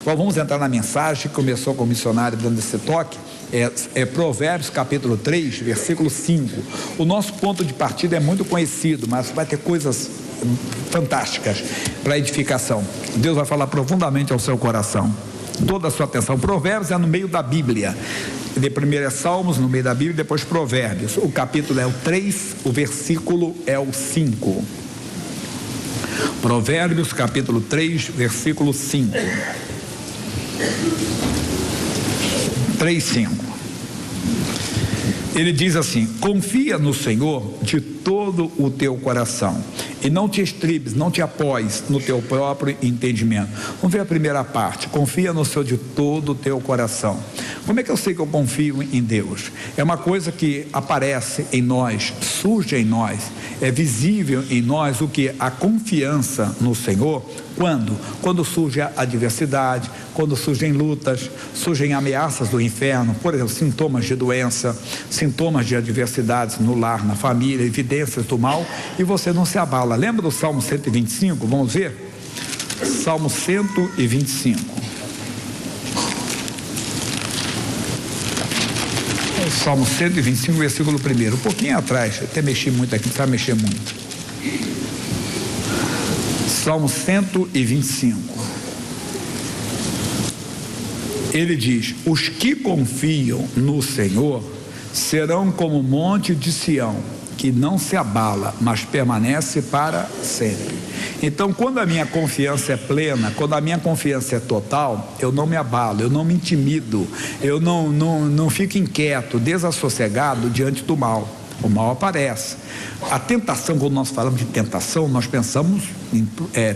Agora vamos entrar na mensagem que começou com o missionário dando esse toque. É Provérbios capítulo 3, versículo 5. O nosso ponto de partida é muito conhecido, mas vai ter coisas fantásticas para edificação. Deus vai falar profundamente ao seu coração. Toda a sua atenção. Provérbios é no meio da Bíblia. De primeiro é Salmos, no meio da Bíblia, depois Provérbios. O capítulo é o 3, o versículo é o 5. Provérbios capítulo 3, versículo 5. 3:5. Ele diz assim: confia no Senhor de todo o teu coração e não te estribes, não te apoies no teu próprio entendimento. Vamos ver a primeira parte. Confia no Senhor de todo o teu coração. Como é que eu sei que eu confio em Deus? É uma coisa que aparece em nós, surge em nós, é visível em nós o que? A confiança no Senhor. Quando surge a adversidade, quando surgem lutas, surgem ameaças do inferno, por exemplo, sintomas de doença, sintomas de adversidades no lar, na família, evidências do mal, e você não se abala. Lembra do Salmo 125? Vamos ver? Salmo 125. Salmo 125, versículo 1. Um pouquinho atrás, até mexi muito aqui, precisa mexer muito. Salmo 125. Ele diz: os que confiam no Senhor serão como o monte de Sião, que não se abala, mas permanece para sempre. Então, quando a minha confiança é plena, quando a minha confiança é total, eu não me abalo, eu não me intimido, eu não fico inquieto, desassossegado diante do mal. O mal aparece. A tentação, quando nós falamos de tentação, nós pensamos em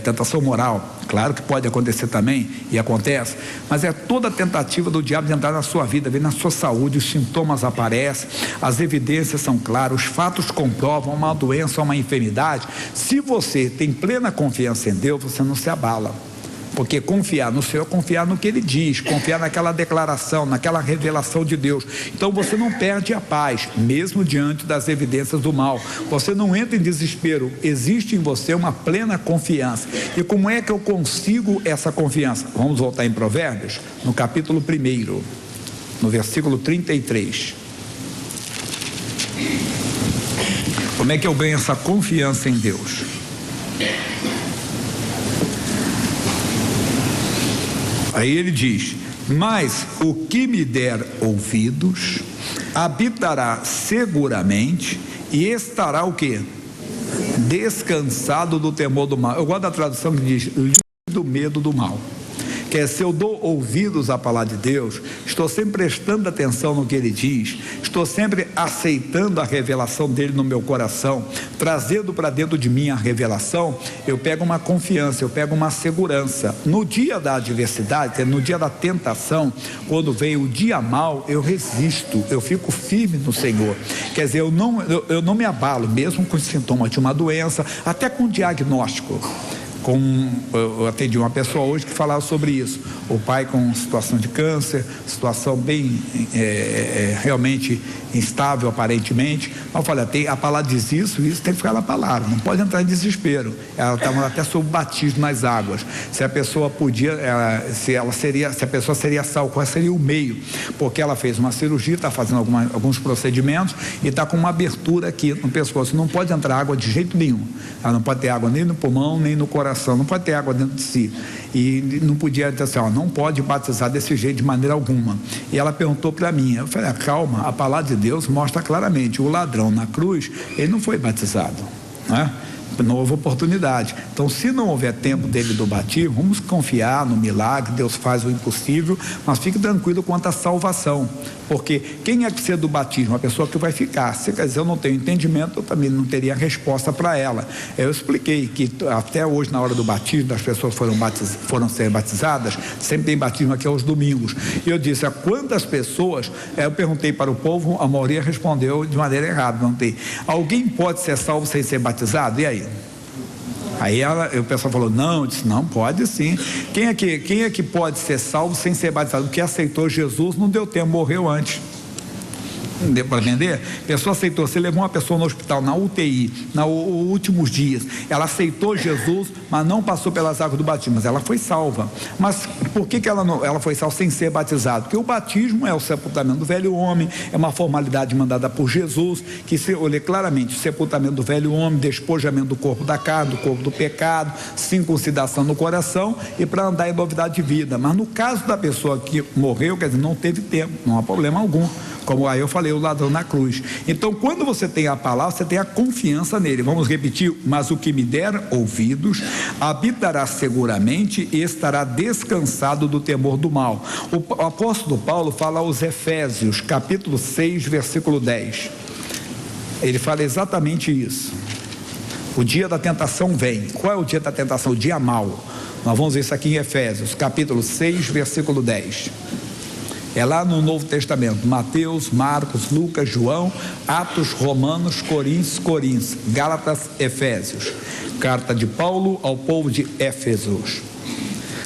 tentação moral. Claro que pode acontecer também, e acontece, mas é toda a tentativa do diabo de entrar na sua vida, ver na sua saúde, os sintomas aparecem, as evidências são claras, os fatos comprovam uma doença, uma enfermidade. Se você tem plena confiança em Deus, você não se abala. Porque confiar no Senhor, confiar no que Ele diz, confiar naquela declaração, naquela revelação de Deus. Então você não perde a paz, mesmo diante das evidências do mal. Você não entra em desespero, existe em você uma plena confiança. E como é que eu consigo essa confiança? Vamos voltar em Provérbios, no capítulo 1, no versículo 33. Como é que eu ganho essa confiança em Deus? Aí ele diz: mas o que me der ouvidos habitará seguramente e estará o quê? Descansado do temor do mal. Eu gosto da tradução que diz: livre do medo do mal. Que se eu dou ouvidos à palavra de Deus, estou sempre prestando atenção no que Ele diz, estou sempre aceitando a revelação dEle no meu coração, trazendo para dentro de mim a revelação, eu pego uma confiança, eu pego uma segurança. No dia da adversidade, no dia da tentação, quando vem o dia mal, eu resisto, eu fico firme no Senhor. Quer dizer, eu não me abalo, mesmo com os sintomas de uma doença, até com diagnóstico. Eu atendi uma pessoa hoje que falava sobre isso. O pai com situação de câncer, situação bem realmente instável aparentemente. Mas eu falei: a palavra diz isso tem que ficar na palavra, não pode entrar em desespero. Ela estava até sob batismo nas águas. Se a pessoa podia, se a pessoa seria salva, qual seria o meio? Porque ela fez uma cirurgia, está fazendo alguns procedimentos e está com uma abertura aqui no pescoço. Não pode entrar água de jeito nenhum. Ela não pode ter água nem no pulmão, nem no coração, não pode ter água dentro de si. E não podia dizer assim: não pode batizar desse jeito de maneira alguma. E ela perguntou para mim, eu falei: calma, a palavra de Deus mostra claramente, o ladrão na cruz, ele não foi batizado, né? Não houve oportunidade. Então, se não houver tempo dele do batismo, vamos confiar no milagre, Deus faz o impossível, mas fique tranquilo quanto à salvação, porque quem é que precisa do batismo? A pessoa que vai ficar. Se quer dizer, eu não tenho entendimento, eu também não teria resposta para ela. Eu expliquei que até hoje, na hora do batismo, as pessoas foram ser batizadas, sempre tem batismo aqui aos domingos, e eu disse: a quantas pessoas, eu perguntei para o povo, a maioria respondeu de maneira errada, não tem. Alguém pode ser salvo sem ser batizado? E aí? Aí o pessoal falou: não. Eu disse: não, pode sim. Quem é que pode ser salvo sem ser batizado? Porque aceitou Jesus, não deu tempo, morreu antes. para vender, a pessoa aceitou. Você levou uma pessoa no hospital, na UTI, nos últimos dias, ela aceitou Jesus, mas não passou pelas águas do batismo, mas ela foi salva. Mas por que ela foi salva sem ser batizada? Porque o batismo é o sepultamento do velho homem, é uma formalidade mandada por Jesus, que se olha claramente, o sepultamento do velho homem, despojamento do corpo da carne, do corpo do pecado, circuncidação no coração, e para andar em novidade de vida. Mas no caso da pessoa que morreu, quer dizer, não teve tempo, não há problema algum. Como aí eu falei, o ladrão na cruz. Então, quando você tem a palavra, você tem a confiança nele. Vamos repetir: mas o que me der ouvidos habitará seguramente e estará descansado do temor do mal. O apóstolo Paulo fala aos Efésios, capítulo 6, versículo 10. Ele fala exatamente isso. O dia da tentação vem. Qual é o dia da tentação? O dia mau. Nós vamos ver isso aqui em Efésios, capítulo 6, versículo 10. É lá no Novo Testamento: Mateus, Marcos, Lucas, João, Atos, Romanos, Coríntios, Gálatas, Efésios. Carta de Paulo ao povo de Éfesos,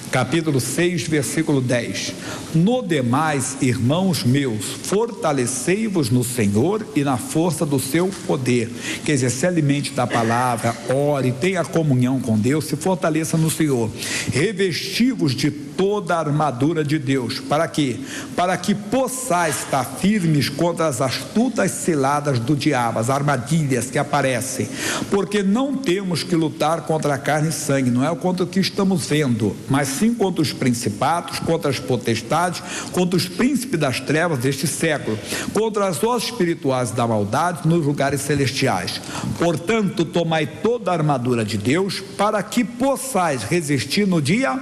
capítulo 6, versículo 10. No demais, irmãos meus, fortalecei-vos no Senhor e na força do seu poder. Quer dizer, se alimente da palavra, ore, tenha comunhão com Deus, se fortaleça no Senhor. Revesti-vos de toda a armadura de Deus. Para quê? Para que possais estar firmes contra as astutas ciladas do diabo, as armadilhas que aparecem. Porque não temos que lutar contra a carne e sangue, não é contra o que estamos vendo, mas sim contra os principados, contra as potestades, contra os príncipes das trevas deste século, contra as hostes espirituais da maldade nos lugares celestiais. Portanto, tomai toda a armadura de Deus, para que possais resistir no dia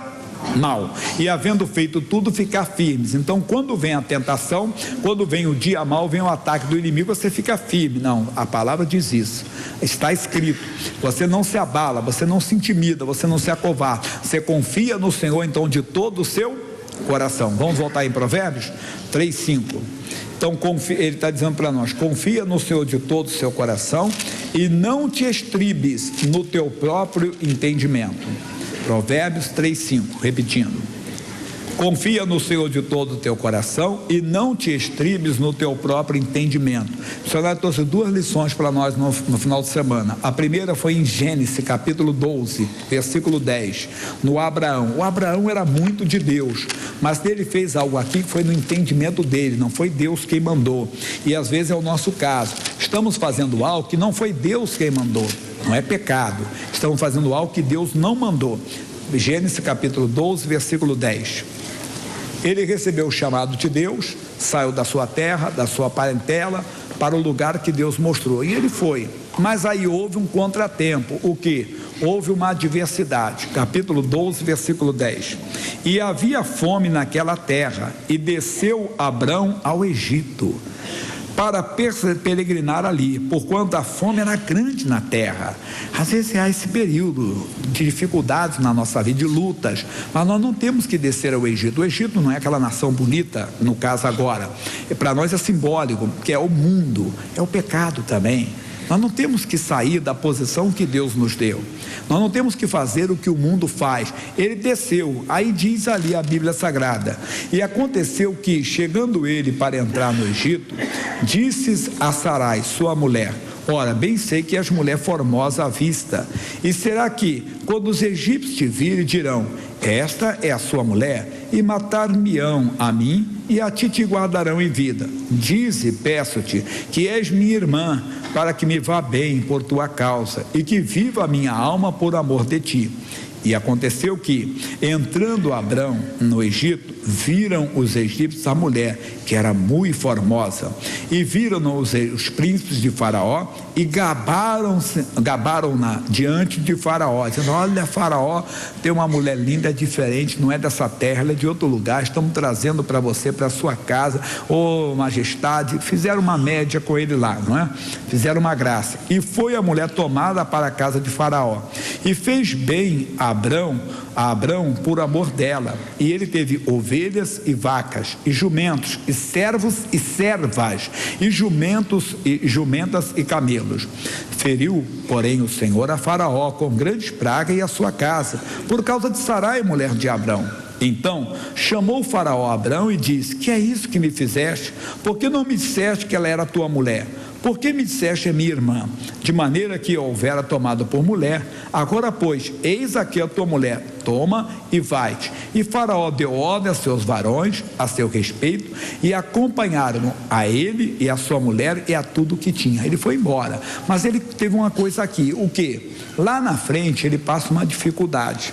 mal, e havendo feito tudo, ficar firmes. Então, quando vem a tentação, quando vem o dia mal, vem o ataque do inimigo, você fica firme. Não, a palavra diz isso, está escrito. Você não se abala, você não se intimida, você não se acovarda, você confia no Senhor, então, de todo o seu coração. Vamos voltar em Provérbios 3:5. Então, ele está dizendo para nós: confia no Senhor de todo o seu coração e não te estribes no teu próprio entendimento. Provérbios 3:5, repetindo: confia no Senhor de todo o teu coração e não te estribes no teu próprio entendimento. O missionário trouxe duas lições para nós no final de semana. A primeira foi em Gênesis, capítulo 12, versículo 10, no Abraão. O Abraão era muito de Deus, mas ele fez algo aqui que foi no entendimento dele, não foi Deus quem mandou. E às vezes é o nosso caso, estamos fazendo algo que não foi Deus quem mandou. Não é pecado, estamos fazendo algo que Deus não mandou. Gênesis capítulo 12, versículo 10. Ele recebeu o chamado de Deus, saiu da sua terra, da sua parentela, para o lugar que Deus mostrou, e ele foi. Mas aí houve um contratempo. O que? Houve uma adversidade. Capítulo 12, versículo 10. E havia fome naquela terra, e desceu Abrão ao Egito para peregrinar ali, porquanto a fome era grande na terra. Às vezes há esse período de dificuldades na nossa vida, de lutas, mas nós não temos que descer ao Egito. O Egito não é aquela nação bonita, no caso agora, para nós é simbólico, que é o mundo, é o pecado também. Nós não temos que sair da posição que Deus nos deu, nós não temos que fazer o que o mundo faz. Ele desceu, aí diz ali a Bíblia Sagrada: e aconteceu que, chegando ele para entrar no Egito, disse a Sarai, sua mulher: ora, bem sei que és mulher formosa à vista, e será que, quando os egípcios te virem, dirão: esta é a sua mulher, e matar-me-ão a mim, e a ti te guardarão em vida. Dize, peço-te, que és minha irmã, para que me vá bem por tua causa, e que viva a minha alma por amor de ti. E aconteceu que, entrando Abrão no Egito, viram os egípcios a mulher, que era muito formosa, e viram os príncipes de Faraó, e gabaram-na diante de Faraó, dizendo: olha, Faraó tem uma mulher linda, diferente, não é dessa terra, ela é de outro lugar, estamos trazendo para você, para a sua casa, ô majestade. Fizeram uma média com ele lá, não é? Fizeram uma graça, e foi a mulher tomada para a casa de Faraó, e fez bem a Abrão por amor dela, e ele teve ovelhas e vacas, e jumentos, e servos e servas, e jumentos e jumentas e camelos. Feriu, porém, o Senhor a Faraó com grandes pragas e a sua casa, por causa de Sarai, mulher de Abrão. Então chamou o faraó Abrão e disse: que é isso que me fizeste? Por que não me disseste que ela era tua mulher? Por que me disseste é minha irmã? De maneira que eu houvera tomado por mulher. Agora pois, eis aqui a tua mulher, toma e vai-te. E faraó deu ordem a seus varões a seu respeito, e acompanharam a ele e a sua mulher e a tudo o que tinha. Ele foi embora, mas ele teve uma coisa aqui, o que? Lá na frente ele passa uma dificuldade.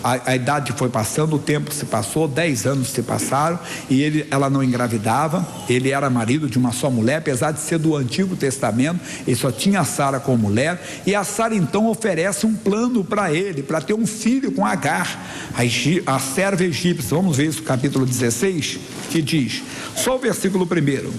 A idade foi passando, o tempo se passou, 10 anos se passaram, e ela não engravidava. Ele era marido de uma só mulher, apesar de ser do Antigo Testamento, ele só tinha a Sara como mulher, e a Sara então oferece um plano para ele, para ter um filho com Agar, a serva egípcia. Vamos ver isso, capítulo 16, que diz, só o versículo 1,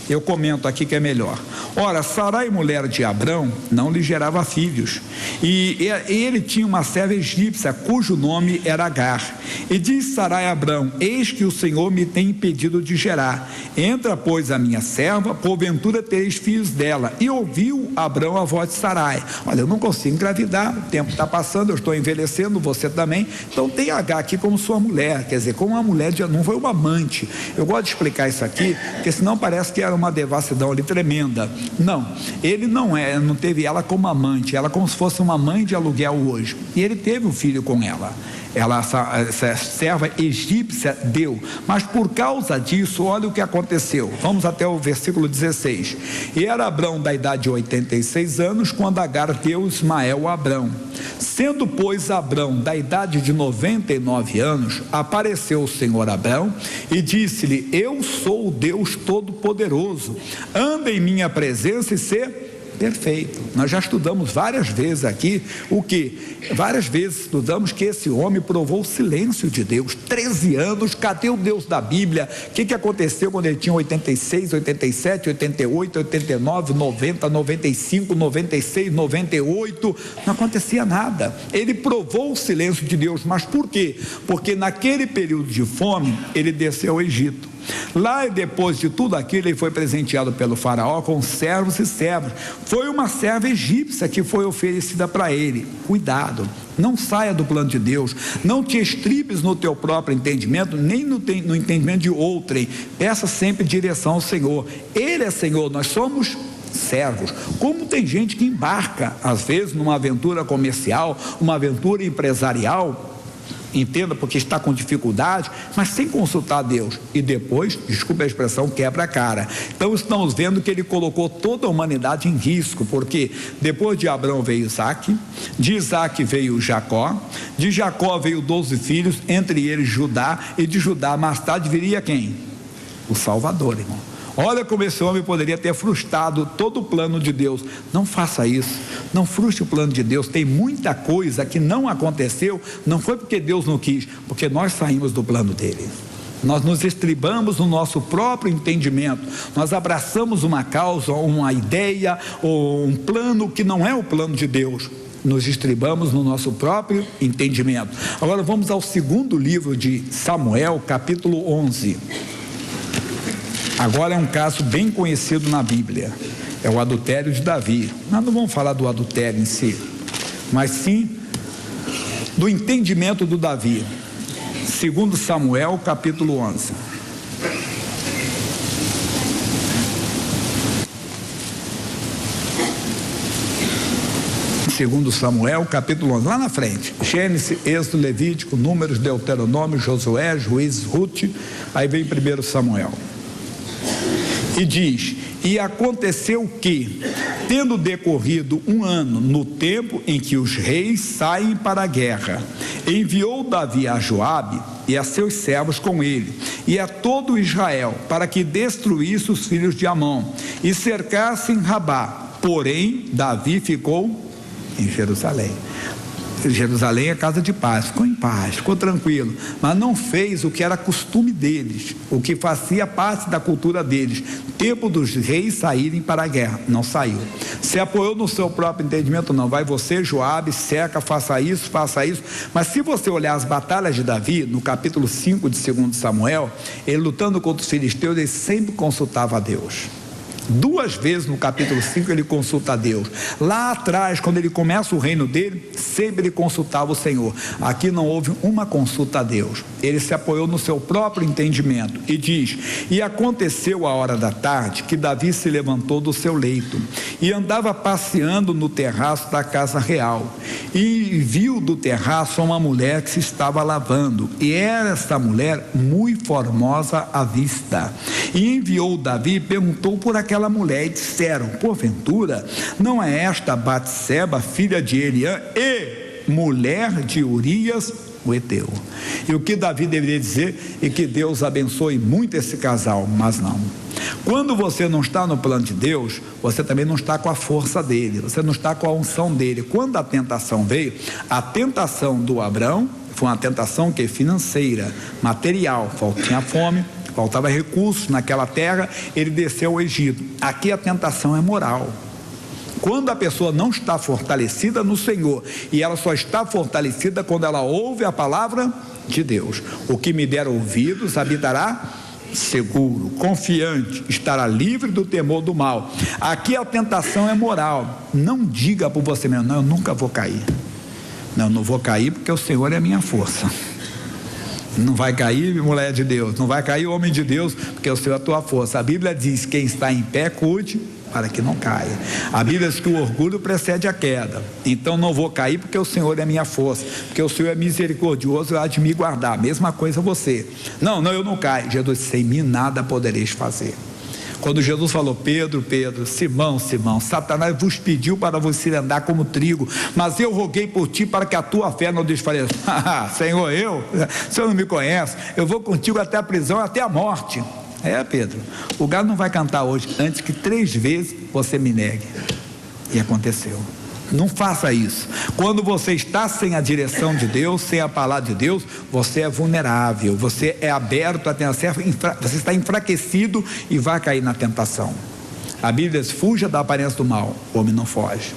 eu comento aqui que é melhor. Ora, Sarai, mulher de Abrão, não lhe gerava filhos, e ele tinha uma serva egípcia, cujo nome era Agar. E diz Sarai a Abrão: eis que o Senhor me tem impedido de gerar. Entra, pois, a minha serva, porventura tereis filhos dela. E ouviu Abrão a voz de Sarai: olha, eu não consigo engravidar, o tempo está passando, eu estou envelhecendo, você também, então tem Agar aqui como sua mulher, quer dizer, como uma mulher, não foi uma amante. Eu gosto de explicar isso aqui, porque senão parece que era uma devassidão ali tremenda. Não, ele não teve ela como amante, ela como se fosse uma mãe de aluguel hoje, e ele teve um filho com ela. Essa serva egípcia deu, mas por causa disso, olha o que aconteceu. Vamos até o versículo 16. E era Abrão da idade de 86 anos, quando Agar deu Ismael a Abrão. Sendo, pois, Abrão da idade de 99 anos, apareceu o Senhor a Abrão e disse-lhe: eu sou o Deus Todo-Poderoso, anda em minha presença e ser perfeito. Nós já estudamos várias vezes aqui várias vezes estudamos que esse homem provou o silêncio de Deus. 13 anos, cadê o Deus da Bíblia? O que aconteceu quando ele tinha 86, 87, 88, 89, 90, 95, 96, 98? Não acontecia nada. Ele provou o silêncio de Deus, mas por quê? Porque naquele período de fome, ele desceu ao Egito. Lá, depois de tudo aquilo, ele foi presenteado pelo faraó com servos e servas. Foi uma serva egípcia que foi oferecida para ele. Cuidado, não saia do plano de Deus, não te estribes no teu próprio entendimento, nem no entendimento de outrem. Peça sempre direção ao Senhor. Ele é Senhor, nós somos servos. Como tem gente que embarca às vezes numa aventura comercial, uma aventura empresarial, entenda, porque está com dificuldade, mas sem consultar a Deus, e depois, desculpe a expressão, quebra a cara. Então estamos vendo que ele colocou toda a humanidade em risco, porque depois de Abrão veio Isaac, de Isaac veio Jacó, de Jacó veio 12 filhos, entre eles Judá, e de Judá mais tarde viria quem? O Salvador, irmão. Olha como esse homem poderia ter frustrado todo o plano de Deus. Não faça isso, não frustre o plano de Deus. Tem muita coisa que não aconteceu, não foi porque Deus não quis, porque nós saímos do plano dele. Nós nos estribamos no nosso próprio entendimento, nós abraçamos uma causa, uma ideia ou um plano que não é o plano de Deus. Nos estribamos no nosso próprio entendimento. Agora vamos ao segundo livro de Samuel, capítulo 11. Agora é um caso bem conhecido na Bíblia, é o adultério de Davi. Nós não vamos falar do adultério em si, mas sim do entendimento do Davi. Segundo Samuel, capítulo 11. Segundo Samuel, capítulo 11, lá na frente. Gênesis, Êxodo, Levítico, Números, Deuteronômio, Josué, Juízes, Ruth, aí vem primeiro Samuel. E diz: e aconteceu que, tendo decorrido um ano no tempo em que os reis saem para a guerra, enviou Davi a Joabe e a seus servos com ele, e a todo Israel, para que destruísse os filhos de Amon, e cercassem Rabá. Porém, Davi ficou em Jerusalém. Jerusalém é casa de paz, ficou em paz, ficou tranquilo, mas não fez o que era costume deles, o que fazia parte da cultura deles, tempo dos reis saírem para a guerra. Não saiu, se apoiou no seu próprio entendimento. Não, vai você, Joabe, cerca, faça isso, mas se você olhar as batalhas de Davi, no capítulo 5 de 2 Samuel, ele lutando contra os filisteus, ele sempre consultava a Deus. 2 vezes no capítulo 5 ele consulta a Deus. Lá atrás, quando ele começa o reino dele, sempre ele consultava o Senhor. Aqui não houve uma consulta a Deus. Ele se apoiou no seu próprio entendimento e diz: e aconteceu a hora da tarde que Davi se levantou do seu leito e andava passeando no terraço da casa real, e viu do terraço uma mulher que se estava lavando, e era esta mulher muito formosa à vista. E enviou Davi e perguntou por aquela mulher, e disseram: porventura não é esta Batseba, filha de Eliã, e mulher de Urias o Heteu? E o que Davi deveria dizer é que Deus abençoe muito esse casal, mas não. Quando você não está no plano de Deus, você também não está com a força dele, você não está com a unção dele. Quando a tentação veio, a tentação do Abrão foi uma tentação que é financeira, material, tinha fome, faltava recursos naquela terra, ele desceu ao Egito. Aqui a tentação é moral. Quando a pessoa não está fortalecida no Senhor, e ela só está fortalecida quando ela ouve a palavra de Deus: o que me der ouvidos habitará seguro, confiante, estará livre do temor do mal. Aqui a tentação é moral. Não diga por você mesmo: não, eu nunca vou cair. Não, não vou cair porque o Senhor é a minha força. Não vai cair, mulher de Deus, não vai cair, homem de Deus, porque o Senhor é a tua força. A Bíblia diz: quem está em pé, cuide para que não caia. A Bíblia diz que o orgulho precede a queda. Então não vou cair porque o Senhor é minha força, porque o Senhor é misericordioso e há de me guardar. Mesma coisa você. Não, eu não caio. Jesus disse: sem mim nada podereis fazer. Quando Jesus falou: Pedro, Simão, Satanás vos pediu para você andar como trigo, mas eu roguei por ti para que a tua fé não desfaleça. Senhor, o Senhor não me conhece, eu vou contigo até a prisão, até a morte. Pedro, o galo não vai cantar hoje antes que 3 vezes você me negue. E aconteceu. Não faça isso. Quando você está sem a direção de Deus, sem a palavra de Deus, você é vulnerável, você é aberto a tentação, você está enfraquecido e vai cair na tentação. A Bíblia diz: fuja da aparência do mal. O homem não foge.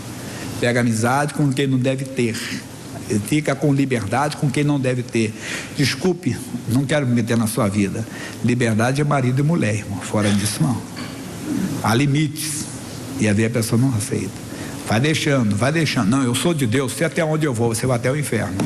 Pega amizade com quem não deve ter. Fica com liberdade com quem não deve ter. Desculpe, não quero me meter na sua vida. Liberdade é marido e mulher, irmão. Fora disso não. Há limites. E às vezes a pessoa não aceita. Vai deixando. Não, eu sou de Deus, sei até onde eu vou, você vai até o inferno.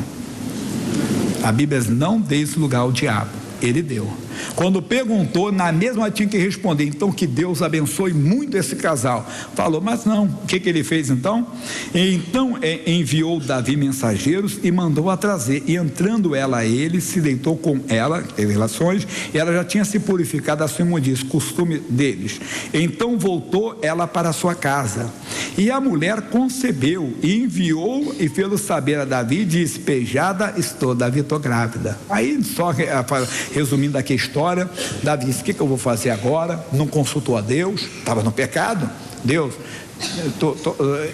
A Bíblia diz: não dê esse lugar ao diabo. Ele deu. Quando perguntou, na mesma tinha que responder: então que Deus abençoe muito esse casal. Falou: mas não. O que ele fez então? Então enviou Davi mensageiros e mandou a trazer, e entrando ela a ele, se deitou com ela, teve relações, e ela já tinha se purificado da sua imundícia, costume deles. Então voltou ela para a sua casa, e a mulher concebeu, e enviou e fez-o saber a Davi, disse: pejada estou, Davi, estou grávida. Aí só resumindo aqui a história, Davi disse: o que eu vou fazer agora? Não consultou a Deus, estava no pecado. Deus,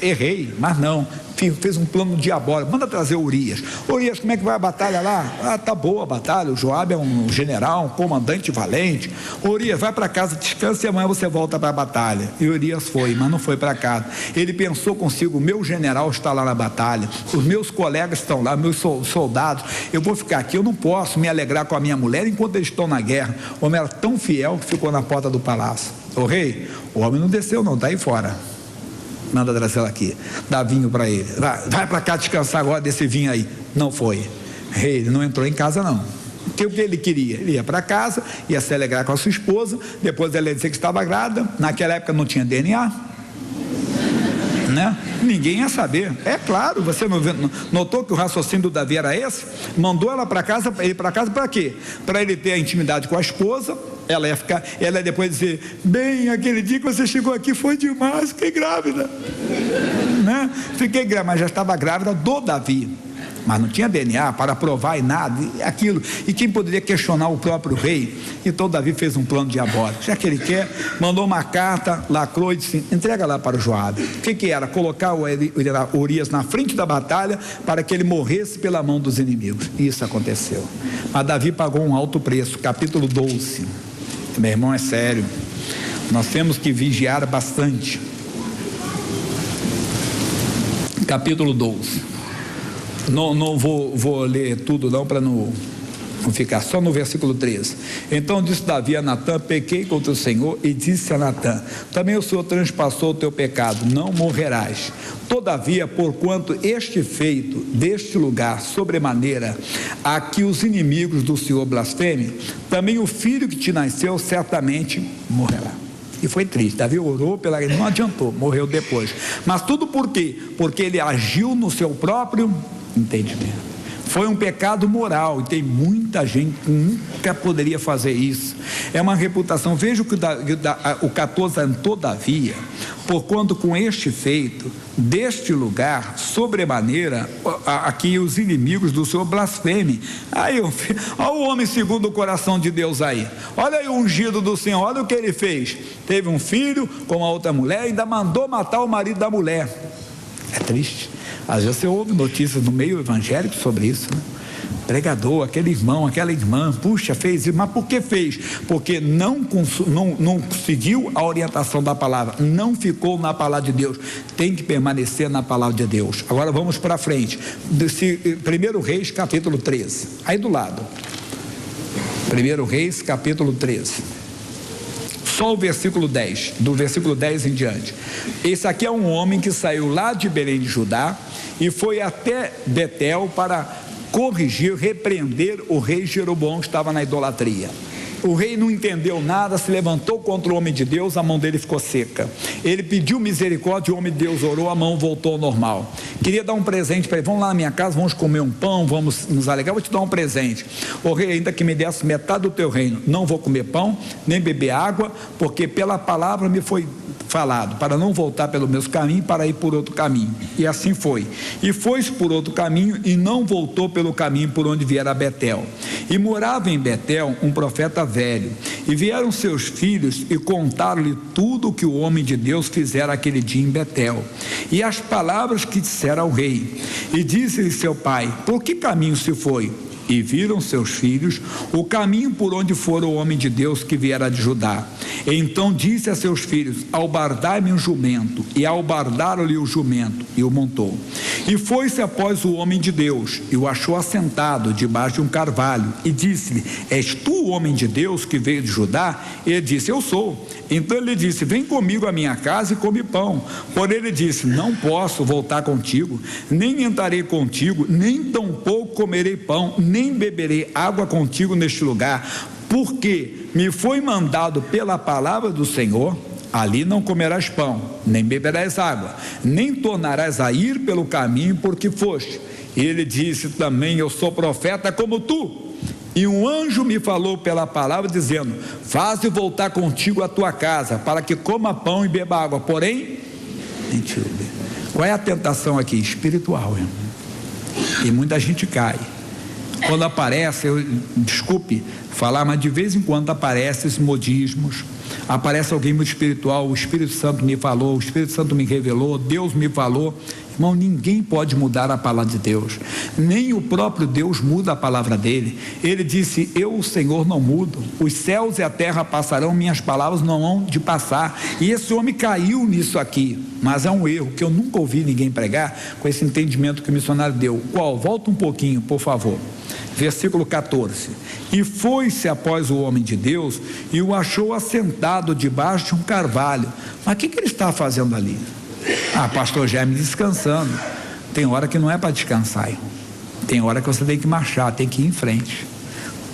errei, mas não, fez um plano diabólico. Manda trazer Urias. Urias, como é que vai a batalha lá? Tá boa a batalha, o Joabe é um general, um comandante valente. Urias, vai para casa, descansa e amanhã você volta para a batalha. E Urias foi, mas não foi para casa. Ele pensou consigo: meu general está lá na batalha, os meus colegas estão lá, meus soldados, eu vou ficar aqui, eu não posso me alegrar com a minha mulher enquanto eles estão na guerra. O homem era tão fiel que ficou na porta do palácio. O rei, o homem não desceu não, está aí fora. Manda trazer ela aqui, dá vinho para ele. Vai para cá descansar agora desse vinho aí. Não foi. Rei, ele não entrou em casa não. O que ele queria? Ele ia para casa, ia se alegrar com a sua esposa, depois ela ia dizer que estava grávida. Naquela época não tinha DNA, né? Ninguém ia saber. É claro, você não notou que o raciocínio do Davi era esse? Mandou ela para casa, ele para casa para quê? Para ele ter a intimidade com a esposa. Ela ia depois dizer: bem, aquele dia que você chegou aqui foi demais, fiquei grávida, né? Fiquei grávida, mas já estava grávida do Davi, mas não tinha DNA para provar e nada, e aquilo, e quem poderia questionar o próprio rei? Então Davi fez um plano diabólico, já que ele quer, mandou uma carta, lacrou e disse: entrega lá para o Joabe. O que era? Colocar o Urias na frente da batalha para que ele morresse pela mão dos inimigos. Isso aconteceu, mas Davi pagou um alto preço. Capítulo 12. Meu irmão, é sério, nós temos que vigiar bastante. Capítulo 12. Não vou ler tudo não, para não Vamos ficar só no versículo 13. Então disse Davi a Natã: pequei contra o Senhor, e disse a Natã: também o Senhor transpassou o teu pecado, não morrerás. Todavia, porquanto este feito deste lugar sobremaneira a que os inimigos do Senhor blasfemem, também o filho que te nasceu certamente morrerá. E foi triste. Davi orou pela, não adiantou, morreu depois. Mas tudo por quê? Porque ele agiu no seu próprio entendimento. Foi um pecado moral, e tem muita gente que nunca poderia fazer isso. É uma reputação. Veja o 14, todavia, porquanto com este feito, deste lugar, sobremaneira, aqui os inimigos do Senhor blasfemem. Aí, olha o homem segundo o coração de Deus aí. Olha aí o ungido do Senhor, olha o que ele fez. Teve um filho com a outra mulher, ainda mandou matar o marido da mulher. É triste. Às vezes você ouve notícias no meio evangélico sobre isso, né? Pregador, aquele irmão, aquela irmã, puxa, fez isso, mas por que fez? Porque não seguiu a orientação da palavra, não ficou na palavra de Deus. Tem que permanecer na palavra de Deus. Agora vamos para frente. 1 Reis, capítulo 13. Aí do lado. 1 Reis, capítulo 13. Só o versículo 10, do versículo 10 em diante. Esse aqui é um homem que saiu lá de Belém de Judá e foi até Betel para corrigir, repreender o rei Jeroboão, que estava na idolatria. O rei não entendeu nada, se levantou contra o homem de Deus, a mão dele ficou seca. Ele pediu misericórdia, o homem de Deus orou, a mão voltou ao normal. Queria dar um presente para ele: vamos lá na minha casa, vamos comer um pão, vamos nos alegrar, vou te dar um presente. O rei, ainda que me desse metade do teu reino, não vou comer pão, nem beber água, porque pela palavra me foi falado, para não voltar pelos meus caminhos, para ir por outro caminho. E assim foi. E foi-se por outro caminho, e não voltou pelo caminho por onde viera a Betel. E morava em Betel um profeta velho, e vieram seus filhos e contaram-lhe tudo o que o homem de Deus fizera aquele dia em Betel, e as palavras que dissera ao rei. E disse-lhe seu pai: por que caminho se foi? E viram seus filhos o caminho por onde fora o homem de Deus que viera de Judá. E então disse a seus filhos: albardai-me um jumento. E albardaram-lhe o jumento, e o montou. E foi-se após o homem de Deus, e o achou assentado debaixo de um carvalho, e disse-lhe: és tu o homem de Deus que veio de Judá? E ele disse: eu sou. Então ele disse: vem comigo à minha casa e come pão. Porém ele disse: não posso voltar contigo, nem entrarei contigo, nem tampouco comerei pão, nem beberei água contigo neste lugar, porque me foi mandado pela palavra do Senhor: ali não comerás pão, nem beberás água, nem tornarás a ir pelo caminho por que foste. E ele disse também: eu sou profeta como tu. E um anjo me falou pela palavra, dizendo: faze voltar contigo a tua casa, para que coma pão e beba água. Porém, mentira. Qual é a tentação aqui? Espiritual, irmão. E muita gente cai. Quando aparece, desculpe falar, mas de vez em quando aparecem esses modismos, aparece alguém muito espiritual: o Espírito Santo me falou, o Espírito Santo me revelou, Deus me falou. Irmão, ninguém pode mudar a palavra de Deus, nem o próprio Deus muda a palavra dele. Ele disse: eu, o Senhor, não mudo, os céus e a terra passarão, minhas palavras não hão de passar. E esse homem caiu nisso aqui, mas é um erro que eu nunca ouvi ninguém pregar com esse entendimento que o missionário deu. Qual? Volta um pouquinho, por favor. Versículo 14. E foi-se após o homem de Deus, e o achou assentado debaixo de um carvalho. Mas o que ele está fazendo ali? Ah, pastor Jaime, descansando. Tem hora que não é para descansar, irmão. Tem hora que você tem que marchar, tem que ir em frente.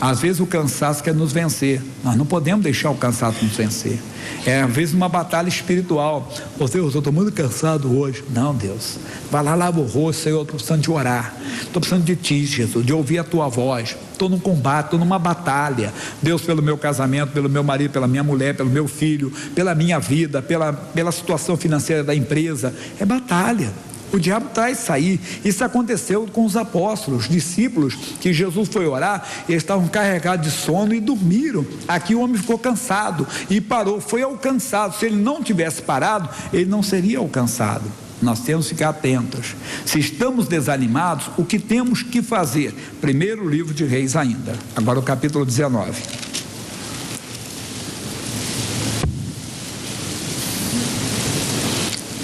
Às vezes o cansaço quer nos vencer. Nós não podemos deixar o cansaço nos vencer. É às vezes uma batalha espiritual. Ô Deus, eu estou muito cansado hoje. Não, Deus, vai lá, lava o rosto. Senhor, estou precisando de orar, estou precisando de ti, Jesus, de ouvir a tua voz. Estou num combate, estou numa batalha. Deus, pelo meu casamento, pelo meu marido, pela minha mulher, pelo meu filho, pela minha vida, pela situação financeira da empresa. É batalha. O diabo traz isso aí. Isso aconteceu com os apóstolos, os discípulos, que Jesus foi orar, eles estavam carregados de sono e dormiram. Aqui o homem ficou cansado e parou, foi alcançado. Se ele não tivesse parado, ele não seria alcançado. Nós temos que ficar atentos. Se estamos desanimados, o que temos que fazer? Primeiro livro de Reis ainda, agora o capítulo 19.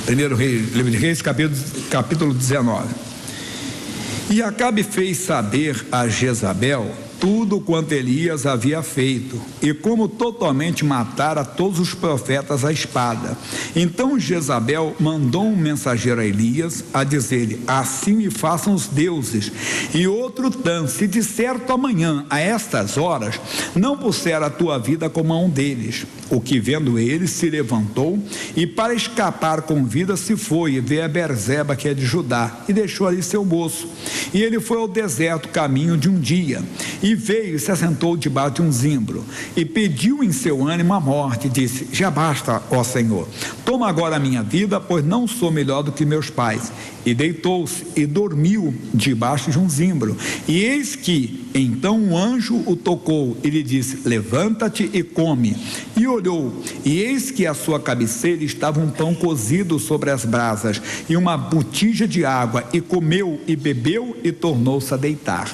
Primeiro livro de Reis, capítulo 19. E Acabe fez saber a Jezabel tudo quanto Elias havia feito, e como totalmente matara todos os profetas à espada. Então Jezabel mandou um mensageiro a Elias a dizer-lhe: assim me façam os deuses. E outro tanto, se de certo amanhã a estas horas não puser a tua vida como a um deles. O que vendo ele se levantou e para escapar com vida se foi e veio a Berzeba, que é de Judá, e deixou ali seu moço. E ele foi ao deserto caminho de um dia, e veio e se assentou debaixo de um zimbro, e pediu em seu ânimo a morte, e disse: já basta, ó Senhor, toma agora a minha vida, pois não sou melhor do que meus pais. E deitou-se e dormiu debaixo de um zimbro. E eis que então um anjo o tocou e lhe disse: levanta-te e come. E olhou, e eis que à sua cabeceira estava um pão cozido sobre as brasas e uma botija de água, e comeu e bebeu e tornou-se a deitar.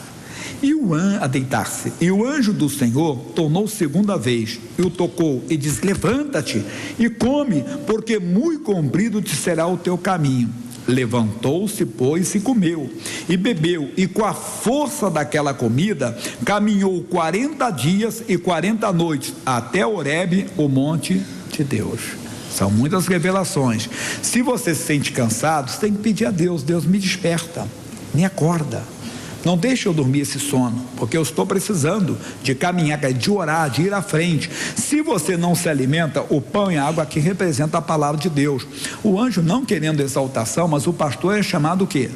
A deitar-se. E o anjo do Senhor tornou segunda vez e o tocou e disse: levanta-te e come, porque muito comprido te será o teu caminho. Levantou-se, pois, e comeu e bebeu, e com a força daquela comida caminhou 40 dias e 40 noites até Horebe, o monte de Deus. São muitas revelações. Se você se sente cansado, você tem que pedir a Deus: Deus, me desperta, me acorda, não deixe eu dormir esse sono, porque eu estou precisando de caminhar, de orar, de ir à frente. Se você não se alimenta, o pão e a água aqui representa a palavra de Deus. O anjo, não querendo exaltação, mas o pastor é chamado o quê?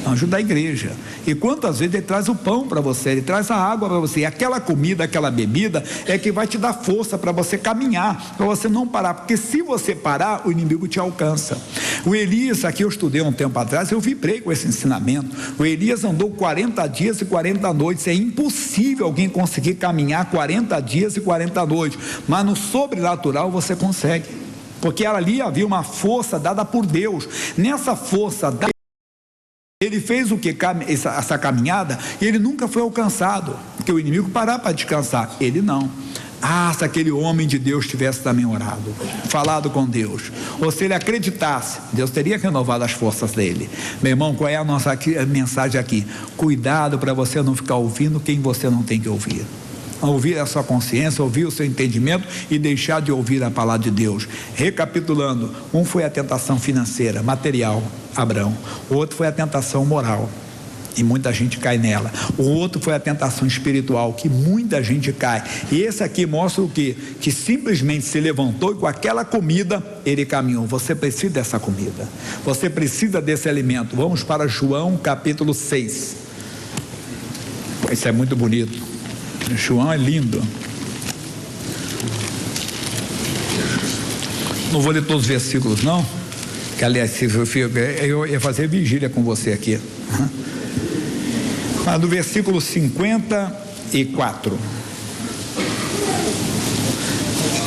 Anjo da igreja. E quantas vezes ele traz o pão para você, ele traz a água para você, e aquela comida, aquela bebida é que vai te dar força para você caminhar, para você não parar, porque se você parar, o inimigo te alcança. O Elias, aqui eu estudei um tempo atrás, eu vibrei com esse ensinamento. O Elias andou 40 dias e 40 noites. É impossível alguém conseguir caminhar 40 dias e 40 noites, mas no sobrenatural você consegue, porque ali havia uma força dada por Deus. Nessa força dada, ele fez o que? Essa caminhada, e ele nunca foi alcançado, porque o inimigo parar para descansar, ele não. Se aquele homem de Deus tivesse também orado, falado com Deus, ou se ele acreditasse, Deus teria renovado as forças dele. Meu irmão, qual é a nossa mensagem aqui? Cuidado para você não ficar ouvindo quem você não tem que ouvir. Ouvir a sua consciência, ouvir o seu entendimento e deixar de ouvir a palavra de Deus. Recapitulando, um foi a tentação financeira, material, Abraão. O outro foi a tentação moral, e muita gente cai nela. O outro foi a tentação espiritual, que muita gente cai. E esse aqui mostra o quê? Que simplesmente se levantou e com aquela comida ele caminhou. Você precisa dessa comida, você precisa desse alimento. Vamos para João capítulo 6. Isso é muito bonito. João é lindo. Não vou ler todos os versículos não, que aliás eu ia fazer vigília com você aqui. Mas do versículo 54,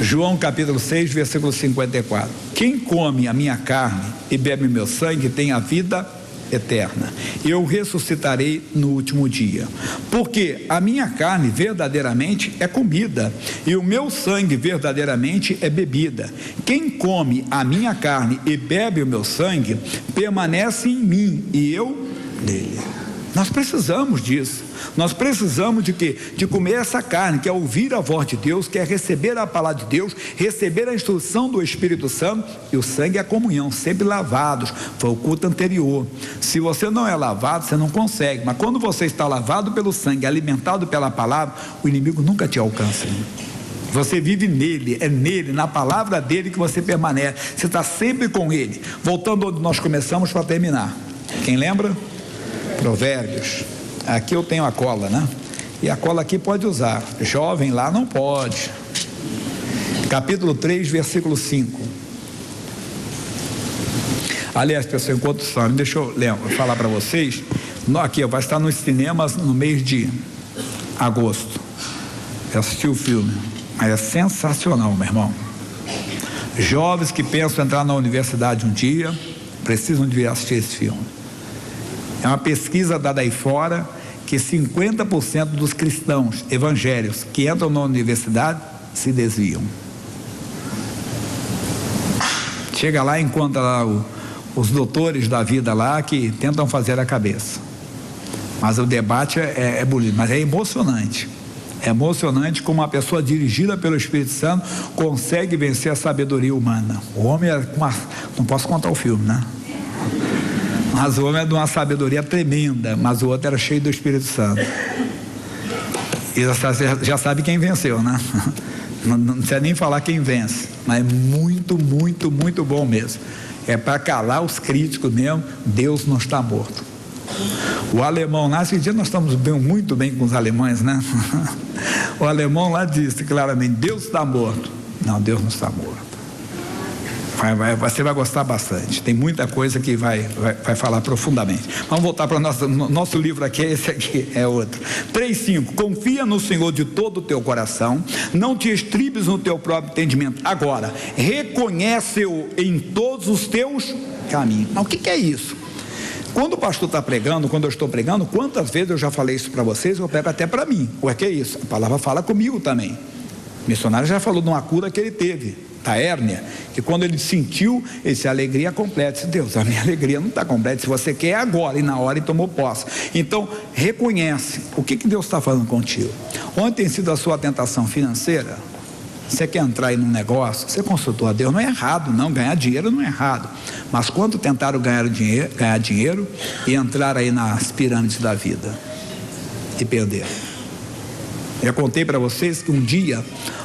João capítulo 6, versículo 54: quem come a minha carne e bebe meu sangue tem a vida eterna, eu ressuscitarei no último dia, porque a minha carne verdadeiramente é comida e o meu sangue verdadeiramente é bebida. Quem come a minha carne e bebe o meu sangue permanece em mim e eu nele. Nós precisamos disso. Nós precisamos de quê? De comer essa carne, que é ouvir a voz de Deus, que é receber a palavra de Deus, receber a instrução do Espírito Santo. E o sangue é a comunhão, sempre lavados. Foi o culto anterior. Se você não é lavado, você não consegue. Mas quando você está lavado pelo sangue, alimentado pela palavra, o inimigo nunca te alcança. Você vive nele, é nele, na palavra dele que você permanece. Você está sempre com ele. Voltando onde nós começamos para terminar. Quem lembra? Provérbios. Aqui eu tenho a cola, né? E a cola aqui pode usar. Jovem lá não pode. Capítulo 3, versículo 5. Aliás, pessoal, enquanto são, deixa eu falar para vocês. Aqui vai estar nos cinemas no mês de agosto. Eu assisti o filme, mas é sensacional, meu irmão. Jovens que pensam em entrar na universidade um dia precisam de vir assistir esse filme. É uma pesquisa dada aí fora que 50% dos cristãos evangélicos que entram na universidade se desviam. Chega lá e encontra lá os doutores da vida lá que tentam fazer a cabeça. Mas o debate é bonito, mas é emocionante. É emocionante como uma pessoa dirigida pelo Espírito Santo consegue vencer a sabedoria humana. O homem não posso contar o filme, né? Mas o homem é de uma sabedoria tremenda, mas o outro era cheio do Espírito Santo. E já sabe quem venceu, né? Não precisa nem falar quem vence, mas é muito, muito, muito bom mesmo. É para calar os críticos mesmo. Deus não está morto. O alemão lá, esse dia nós estamos muito bem com os alemães, né? O alemão lá disse claramente: Deus está morto. Não, Deus não está morto. Você vai gostar bastante. Tem muita coisa que vai falar profundamente. Vamos voltar para o nosso livro aqui. Esse aqui é outro. 3:5. Confia no Senhor de todo o teu coração, não te estribes no teu próprio entendimento. Agora, reconhece-o em todos os teus caminhos. Mas o que é isso? Quando o pastor está pregando, quando eu estou pregando, quantas vezes eu já falei isso para vocês, eu pego até para mim. O que é isso? A palavra fala comigo também. O missionário já falou de uma cura que ele teve, da hérnia, que quando ele sentiu, ele disse: a alegria completa. Disse: Deus, a minha alegria não está completa. Se você quer, é agora. E na hora ele tomou posse. Então, reconhece o que Deus está falando contigo. Onde tem sido a sua tentação financeira? Você quer entrar aí num negócio, você consultou a Deus, não é errado não, ganhar dinheiro não é errado, mas quando tentaram ganhar dinheiro e entrar aí nas pirâmides da vida e perderam. Já contei para vocês que um dia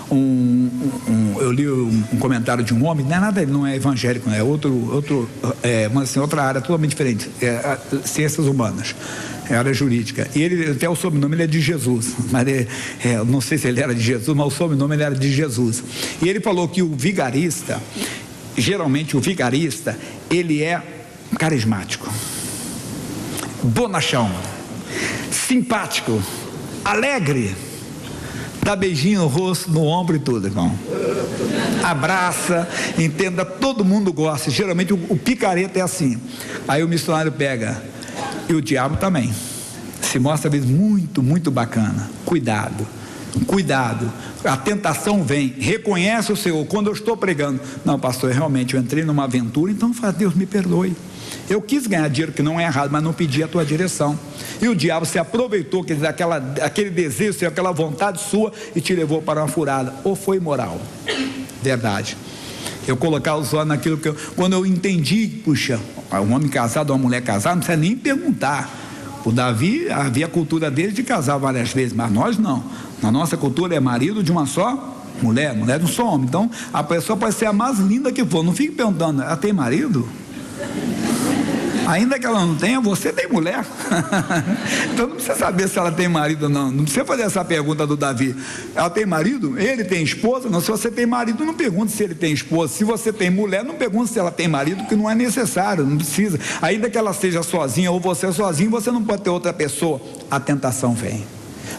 eu li um comentário de um homem, não é nada, não é evangélico, é mas assim, outra área totalmente diferente, ciências humanas, área jurídica, e ele, até o sobrenome ele é de Jesus, mas não sei se ele era de Jesus, mas o sobrenome ele era de Jesus. E ele falou que o vigarista, geralmente o vigarista, ele é carismático, bonachão, simpático, alegre, dá beijinho no rosto, no ombro e tudo, irmão. Abraça, entenda, todo mundo gosta. Geralmente o picareta é assim. Aí o missionário pega, e o diabo também. Se mostra às vezes muito, muito bacana. Cuidado, cuidado. A tentação vem, reconhece o Senhor. Quando eu estou pregando, não, pastor, realmente eu entrei numa aventura, então fala: Deus me perdoe. Eu quis ganhar dinheiro, que não é errado, mas não pedi a tua direção. E o diabo se aproveitou, quer dizer, aquele desejo, aquela vontade sua, e te levou para uma furada. Ou foi imoral? Verdade. Eu colocar os olhos naquilo que quando eu entendi, puxa, um homem casado, uma mulher casada, não precisa nem perguntar. O Davi, havia a cultura dele de casar várias vezes, mas nós não. Na nossa cultura é marido de uma só mulher de um só homem. Então a pessoa pode ser a mais linda que for, não fique perguntando: ela tem marido? Ainda que ela não tenha, você tem mulher. Então não precisa saber se ela tem marido ou não. Não precisa fazer essa pergunta do Davi: ela tem marido? Ele tem esposa? Não. Se você tem marido, não pergunte se ele tem esposa. Se você tem mulher, não pergunte se ela tem marido, que não é necessário, não precisa. Ainda que ela seja sozinha ou você sozinho, você não pode ter outra pessoa. A tentação vem.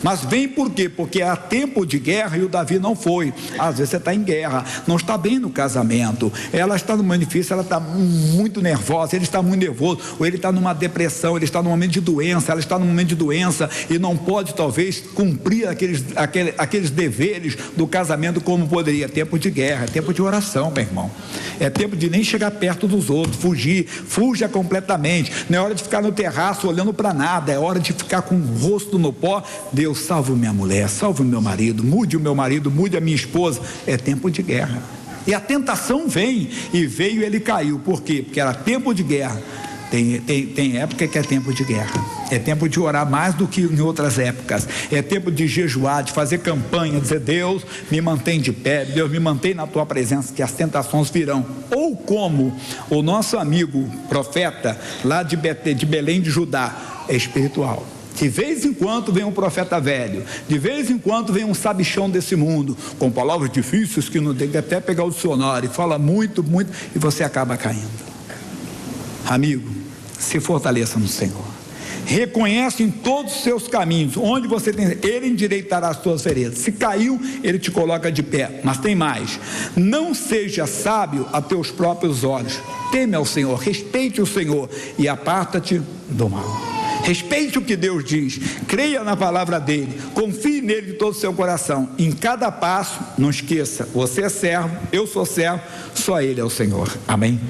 Mas vem por quê? Porque há tempo de guerra e o Davi não foi. Às vezes você está em guerra, não está bem no casamento, ela está no manifício, ela está muito nervosa, ele está muito nervoso, ou ele está numa depressão, ele está num momento de doença, ela está num momento de doença e não pode talvez cumprir aqueles deveres do casamento como poderia. É tempo de guerra, é tempo de oração, meu irmão. É tempo de nem chegar perto dos outros, fuja completamente. Não é hora de ficar no terraço olhando para nada, é hora de ficar com o rosto no pó. Deus, salve minha mulher, salve o meu marido, mude o meu marido, mude a minha esposa. É tempo de guerra. E a tentação vem, e veio e ele caiu. Por quê? Porque era tempo de guerra. Tem época que é tempo de guerra. É tempo de orar mais do que em outras épocas. É tempo de jejuar, de fazer campanha, dizer: Deus, me mantém de pé, Deus, me mantém na tua presença, que as tentações virão. Ou como o nosso amigo profeta lá de Belém de Judá, é espiritual. De vez em quando vem um profeta velho, de vez em quando vem um sabichão desse mundo, com palavras difíceis que não tem que até pegar o dicionário, e fala muito, muito, e você acaba caindo. Amigo, se fortaleça no Senhor. Reconhece em todos os seus caminhos, onde você tem, Ele endireitará as tuas veredas. Se caiu, Ele te coloca de pé. Mas tem mais: não seja sábio a teus próprios olhos. Teme ao Senhor, respeite o Senhor e aparta-te do mal. Respeite o que Deus diz, creia na palavra dele, confie nele de todo o seu coração. Em cada passo, não esqueça: você é servo, eu sou servo, só ele é o Senhor. Amém?